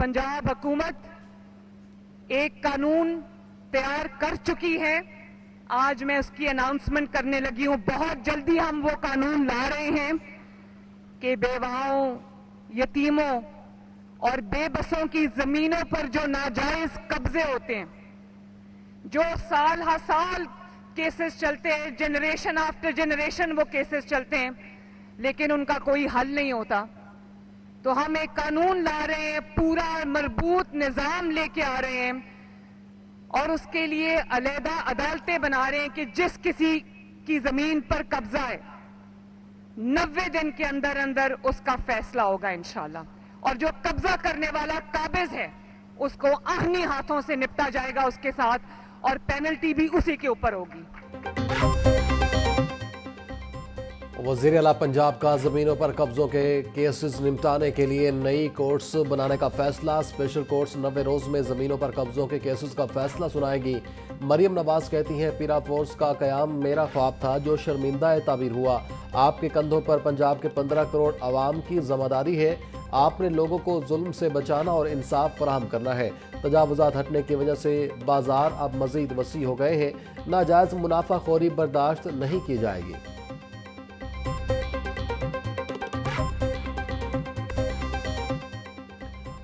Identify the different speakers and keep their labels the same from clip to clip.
Speaker 1: पंजाब हुकूमत एक कानून तैयार कर चुकी है। आज मैं उसकी अनाउंसमेंट करने लगी हूं। बहुत जल्दी हम वो कानून ला रहे हैं कि बेवाओं, यतीमों और बेबसों की जमीनों पर जो नाजायज कब्जे होते हैं, जो साल हर साल केसेस चलते हैं, जनरेशन आफ्टर जनरेशन वो केसेस चलते हैं, लेकिन उनका कोई हल नहीं होता, तो हम एक कानून ला रहे हैं, पूरा मजबूत निजाम लेके आ रहे हैं और उसके लिए अलहदा अदालतें बना रहे हैं कि जिस किसी की जमीन पर कब्जा है 90 दिन के अंदर अंदर उसका फैसला होगा इंशाल्लाह, और जो कब्जा करने वाला काबिज है उसको आहनी हाथों से निपटा जाएगा उसके साथ, और पेनल्टी भी उसी के ऊपर होगी।
Speaker 2: वज़ीर आला पंजाब का ज़मीनों पर कब्ज़ों के केसेस निपटाने के लिए नई कोर्ट्स बनाने का फैसला। स्पेशल कोर्ट्स 90 रोज़ में ज़मीनों पर कब्ज़ों के केसेस का फैसला सुनाएगी। मरियम नवाज़ कहती हैं, पीरा फोर्स का क़याम मेरा ख्वाब था जो शर्मिंदा ताबीर हुआ। आपके कंधों पर पंजाब के 15 करोड़ आवाम की ज़िम्मेदारी है। आपने लोगों को जुल्म से बचाना और इंसाफ फराहम करना है। तजावुज़ात हटने की वजह से बाजार अब मज़ीद वसी हो गए हैं। नाजायज़ मुनाफाखोरी बर्दाश्त नहीं की जाएगी।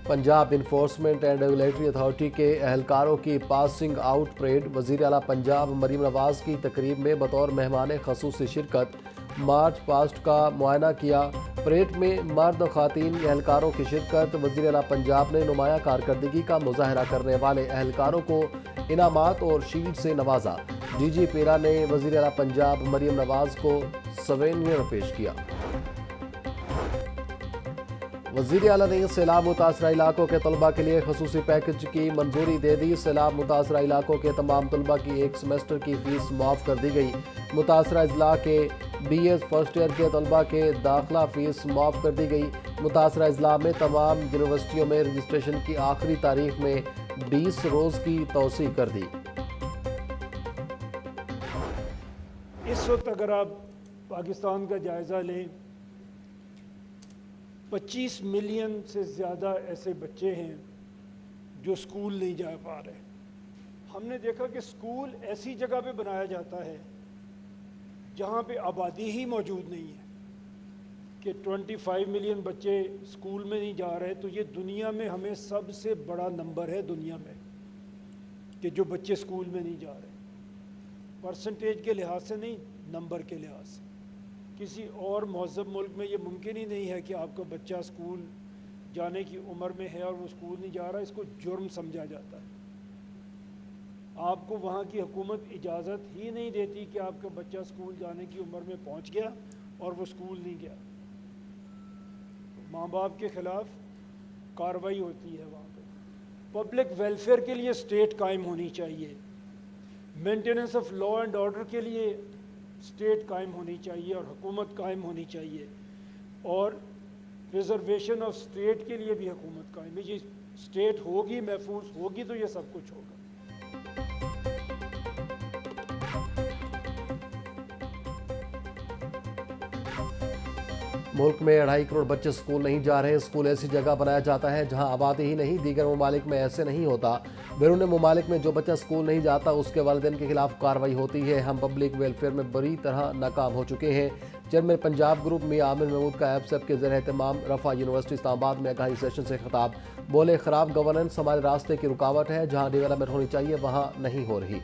Speaker 2: Punjab enforcement and regulatory authority के एहलकारों की पासिंग आउट परेड। वज़ीर आला पंजाब मरियम नवाज़ की तकरीब में बतौर मेहमान ख़ुसूसी शिरकत। मार्च पास्ट का मुआयना किया। परेड में मर्द और ख़वातीन एहलकारों की शिरकत। वज़ीर आला पंजाब ने नुमाया कारकर्दगी का मुजाहरा करने वाले एहलकारों को इनामात और शील्ड से नवाजा। DG पेरा ने वज़ीर आला पंजाब मरियम नवाज़ को सवेनियर पेश किया। वज़ीर आला ने सैलाब मुतासरा इलाकों के तलबा के लिए खसूसी पैकेज की मंजूरी दे दी। सैलाब मुतासरा इलाकों के तमाम तलबा की एक सेमेस्टर की फ़ीस माफ़ कर दी गई। मुतासरा अजला के BS फर्स्ट ईयर के तलबा के दाखिला फ़ीस माफ़ कर दी गई। मुतासरा अजला में तमाम यूनिवर्सिटियों में रजिस्ट्रेशन की आखिरी तारीख में 20 रोज़ की तौसीह कर दी।
Speaker 3: इस वक्त अगर आप पाकिस्तान का जायज़ा लें, 25 मिलियन से ज़्यादा ऐसे बच्चे हैं जो स्कूल नहीं जा पा रहे। हमने देखा कि स्कूल ऐसी जगह पे बनाया जाता है जहाँ पे आबादी ही मौजूद नहीं है, कि 25 मिलियन बच्चे स्कूल में नहीं जा रहे, तो ये दुनिया में हमें सबसे बड़ा नंबर है दुनिया में कि जो बच्चे स्कूल में नहीं जा रहे, परसेंटेज के लिहाज से नहीं, नंबर के लिहाज से। किसी और महज़ब मुल्क में ये मुमकिन ही नहीं है कि आपका बच्चा स्कूल जाने की उम्र में है और वो स्कूल नहीं जा रहा, इसको जुर्म समझा जाता है। आपको वहाँ की हुकूमत इजाज़त ही नहीं देती कि आपका बच्चा स्कूल जाने की उम्र में पहुँच गया और वो स्कूल नहीं गया, माँ बाप के ख़िलाफ़ कार्रवाई होती है वहाँ पे। पब्लिक वेलफेयर के लिए स्टेट कायम होनी चाहिए, maintenance of law and order के लिए स्टेट कायम होनी चाहिए और हुकूमत कायम होनी चाहिए, और प्रिजर्वेशन ऑफ स्टेट के लिए भी हुकूमत कायम है। ये स्टेट होगी, महफूज होगी, तो ये सब कुछ होगा।
Speaker 2: मुल्क में 2.5 करोड़ बच्चे स्कूल नहीं जा रहे। स्कूल ऐसी जगह बनाया जाता है जहां आबादी ही नहीं। दीगर ममालिक में ऐसे नहीं होता। बैरून ममालिक में जो बच्चा स्कूल नहीं जाता उसके वालिदैन के खिलाफ कार्रवाई होती है। हम पब्लिक वेलफेयर में बुरी तरह नाकाम हो चुके हैं। चेयरमैन पंजाब ग्रुप मियां आमिर महमूद का एफसेप के ज़ेर एहतमाम रफ़ा यूनिवर्सिटी इस्लामाबाद में आगाही सेशन से खिताब। बोले, ख़राब गवर्नेंस हमारे रास्ते की रुकावट है। जहाँ डेवलपमेंट होनी चाहिए वहाँ नहीं हो रही।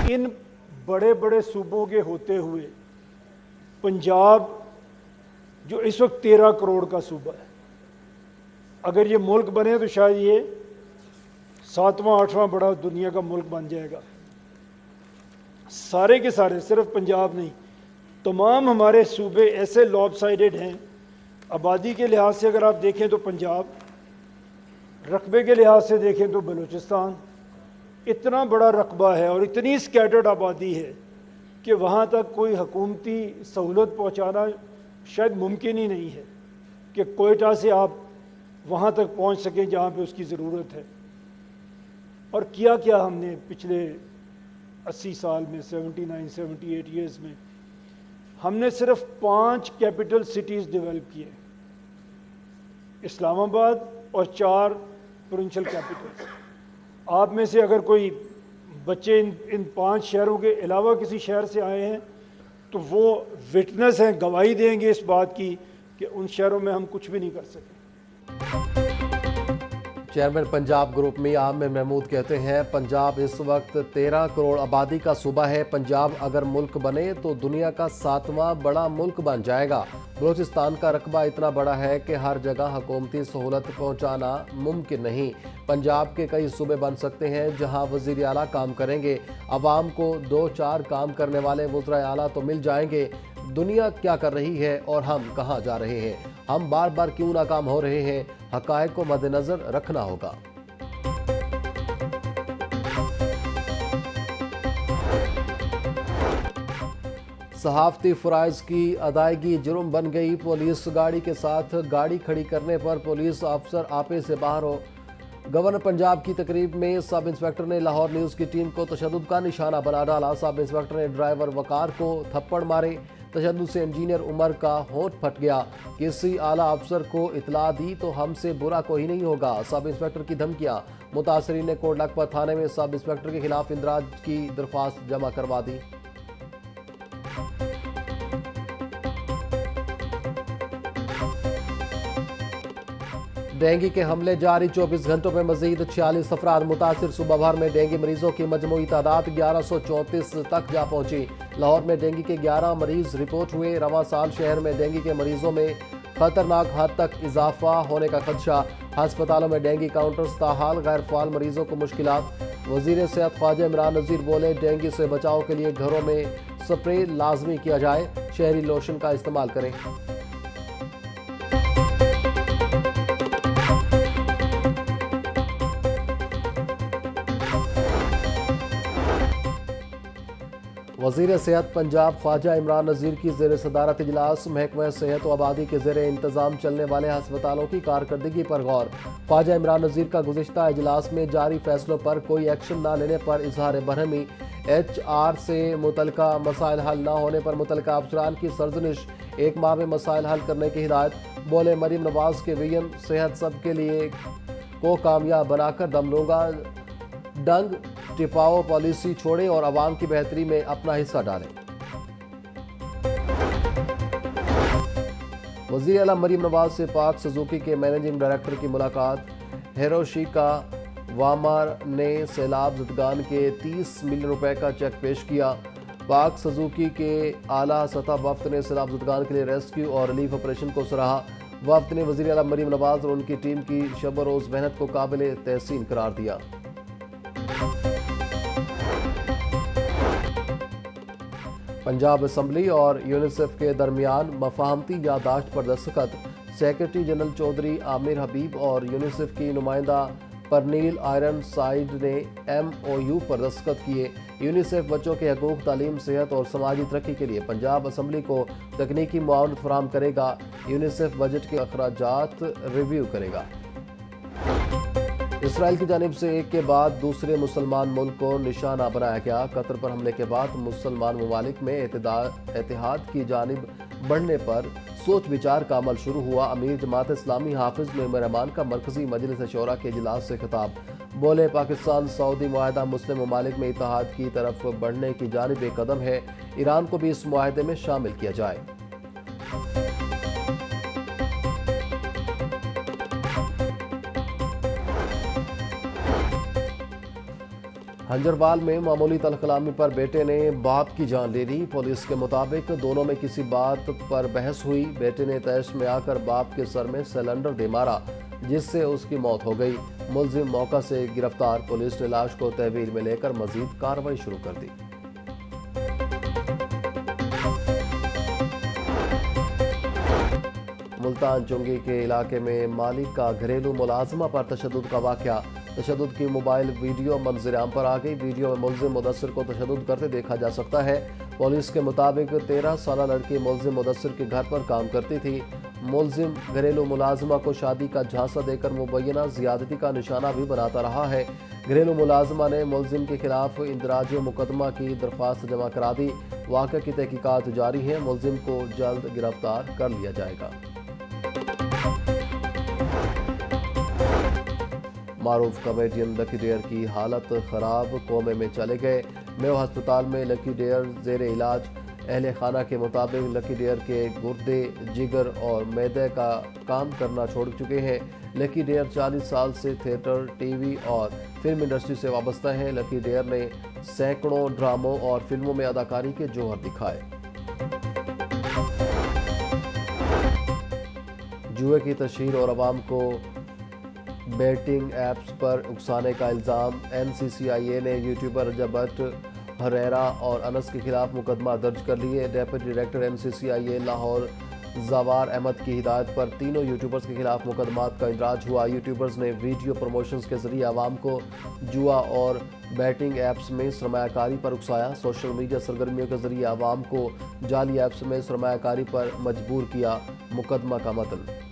Speaker 3: इन बड़े बड़े सूबों के होते हुए पंजाब जो इस वक्त 13 करोड़ का सूबा है, अगर ये मुल्क बने तो शायद ये 7वां 8वां बड़ा दुनिया का मुल्क बन जाएगा। सारे के सारे, सिर्फ पंजाब नहीं, तमाम हमारे सूबे ऐसे लॉपसाइडेड हैं। आबादी के लिहाज से अगर आप देखें तो पंजाब, रकबे के लिहाज से देखें तो बलूचिस्तान, इतना बड़ा रकबा है और इतनी स्कैटर्ड आबादी है कि वहाँ तक कोई हुकूमती सहूलत पहुँचाना शायद मुमकिन ही नहीं है कि कोयटा से आप वहाँ तक पहुँच सकें जहाँ पे उसकी ज़रूरत है। और किया क्या हमने पिछले 80 साल में, 79, 78 ईयर्स में हमने सिर्फ 5 कैपिटल सिटीज़ डेवलप किए, इस्लामाबाद और 4 प्रोविंशियल कैपिटल्स। आप में से अगर कोई बच्चे इन 5 शहरों के अलावा किसी शहर से आए हैं तो वो विटनेस हैं, गवाही देंगे इस बात की कि उन शहरों में हम कुछ भी नहीं कर सके।
Speaker 2: चेयरमैन पंजाब ग्रुप में आमिर महमूद कहते हैं, पंजाब इस वक्त 13 करोड़ आबादी का सूबा है। पंजाब अगर मुल्क बने तो दुनिया का 7वां बड़ा मुल्क बन जाएगा। बलूचिस्तान का रकबा इतना बड़ा है कि हर जगह हुकूमती सहूलत पहुंचाना मुमकिन नहीं। पंजाब के कई सूबे बन सकते हैं जहां वज़ीर आला काम करेंगे। अवाम को 2-4 काम करने वाले वज़ीर आला तो मिल जाएंगे। दुनिया क्या कर रही है और हम कहां जा रहे हैं, हम बार बार क्यों नाकाम हो रहे हैं, हक़ाइक़ को मद्देनज़र रखना होगा। सहाफ़ती फ़राइज़ की अदायगी जुर्म बन गई। पुलिस गाड़ी के साथ गाड़ी खड़ी करने पर पुलिस अफसर आपे से बाहर हो। गवर्नर पंजाब की तकरीब में सब इंस्पेक्टर ने लाहौर न्यूज़ की टीम को तशद्दुद का निशाना बना डाला। सब इंस्पेक्टर ने ड्राइवर वकार को थप्पड़ मारे। तशद्दुद से इंजीनियर उमर का होंठ फट गया। किसी आला अफसर को इतला दी तो हमसे बुरा कोई नहीं होगा। सब इंस्पेक्टर की धमकियां। मुतासरीन ने कोट लखपत थाने में सब इंस्पेक्टर के खिलाफ इंदराज की दरख्वास्त जमा करवा दी। डेंगू के हमले जारी, 24 घंटों में मजीद 46 अफराद मुतासिर। सुबह भर में डेंगू मरीजों की मजमूई तादाद 1134 तक जा पहुंची। लाहौर में डेंगू के 11 मरीज रिपोर्ट हुए। रवां साल शहर में डेंगू के मरीजों में खतरनाक हद तक इजाफा होने का खदशा। हस्पतालों में डेंगू काउंटर्स ताहाल, गैर फाल मरीजों को मुश्किलात। वजीर सेहत ख्वाजा इमरान नज़ीर बोले, डेंगू से बचाव के लिए घरों में स्प्रे लाजमी किया जाए, शहरी लोशन का इस्तेमाल करें। वज़ीर सेहत पंजाब ख्वाजा इमरान नज़ीर की ज़ेर सदारत इजलास महकमा सेहत व आबादी के ज़ेर इंतज़ाम चलने वाले हस्पतालों की कारकर्दगी पर गौर। ख्वाजा इमरान नज़ीर का गुज़िश्ता इजलास में जारी फैसलों पर कोई एक्शन न लेने पर इजहार बरहमी। HR से मुतलका मसाइल हल न होने पर मुतलका अफसरान की सरजनिश। 1 माह में मसाइल हल करने की हिदायत। बोले, मरीम नवाज के वीएम सेहत सब के लिए को कामयाब बनाकर दम लूंगा। डंग टिपाओ पॉलिसी छोड़ें और आवाम की बेहतरी में अपना हिस्सा डालें। वज़ीर आला मरीम नवाज से पाक सुजुकी के मैनेजिंग डायरेक्टर की मुलाकात। हिरोशिका वामार ने सैलाब ज़दगान के 30 मिलियन रुपए का चेक पेश किया। पाक सुजुकी के आला सतह वफ्द ने सैलाब ज़दगान के लिए रेस्क्यू और रिलीफ ऑपरेशन को सराहा। वफ्द ने वज़ीर आला मरीम नवाज और उनकी टीम की शब रोज़ मेहनत को काबिल तहसीन करार दिया। पंजाब असम्बली और यूनिसेफ के दरमियान मफाहमती यादाश्त पर दस्तखत। सेक्रेटरी जनरल चौधरी आमिर हबीब और यूनिसेफ की नुमाइंदा परनील आयरन साइड ने MOU पर दस्तखत किए। यूनिसेफ बच्चों के हकूक़, तालीम, सेहत और समाजी तरक्की के लिए पंजाब असम्बली को तकनीकी मुआवनत फराहम करेगा। यूनिसेफ बजट के अखराजात रिव्यू करेगा। इसराइल की जानिब से एक के बाद दूसरे मुसलमान मुल्क को निशाना बनाया गया। कतर पर हमले के बाद मुसलमान ममालिक में एतिहाद की जानिब बढ़ने पर सोच विचार का अमल शुरू हुआ। अमीर जमात इस्लामी हाफिज मोइनुर रहमान का मरकजी मजलिस शोरा के इजलास से खिताब। बोले, पाकिस्तान सऊदी मुआहदा मुस्लिम ममालिक में इत्तेहाद की तरफ बढ़ने की जानिब एक कदम है। ईरान को भी इस मुआहदे में शामिल किया जाए। हंजरवाल में मामूली तलखलामी पर बेटे ने बाप की जान ले ली। पुलिस के मुताबिक दोनों में किसी बात पर बहस हुई। बेटे ने तैश में आकर बाप के सर में सिलेंडर दे मारा, जिससे उसकी मौत हो गई। मुलजिम मौका से गिरफ्तार। पुलिस ने लाश को तहवील में लेकर मजीद कार्रवाई शुरू कर दी। मुल्तान चुंगी के इलाके में मालिक का घरेलू मुलाजमा पर तशद्दुद का वाक़या। तशद्दुद की मोबाइल वीडियो मंजर-ए-आम पर आ गई। वीडियो में मुलजिम मुदस्सिर को तशद्दुद करते देखा जा सकता है। पुलिस के मुताबिक 13 साला लड़की मुलजिम मुदस्सिर के घर पर काम करती थी। ملزم گھریلو ملازمہ کو شادی کا جھانسا دے کر مبینہ زیادتی کا نشانہ بھی بناتا رہا ہے۔ گھریلو ملازمہ نے ملزم کے خلاف اندراج مقدمہ کی درخواست جمع کرا دی۔ واقعہ کی تحقیقات جاری ہیں، ملزم کو جلد گرفتار کر لیا جائے گا۔ معروف کامیڈین لکی ڈیر کی حالت خراب، کومے میں چلے گئے۔ میو ہسپتال میں لکی ڈیر زیر علاج۔ اہل خانہ کے مطابق لکی ڈیر کے گردے، جگر اور معدے کا کام کرنا چھوڑ چکے ہیں۔ لکی ڈیر 40 سال سے تھیٹر، ٹی وی اور فلم انڈسٹری سے وابستہ ہیں۔ لکی ڈیر نے سینکڑوں ڈراموں اور فلموں میں اداکاری کے جوہر دکھائے۔ جوئے کی تشہیر اور عوام کو بیٹنگ ایپس پر اکسانے کا الزام۔ NCCIA نے یوٹیوبر رجب بٹ، ہریرا اور انس کے خلاف مقدمہ درج کر لیے۔ ڈیپٹی ڈائریکٹر NCCIA لاہور زوار احمد کی ہدایت پر تینوں یوٹیوبرز کے خلاف مقدمات کا اندراج ہوا۔ یوٹیوبرز نے ویڈیو پروموشنز کے ذریعے عوام کو جوا اور بیٹنگ ایپس میں سرمایہ کاری پر اکسایا۔ سوشل میڈیا سرگرمیوں کے ذریعے عوام کو جعلی ایپس میں سرمایہ کاری پر مجبور کیا۔ مقدمہ کا متن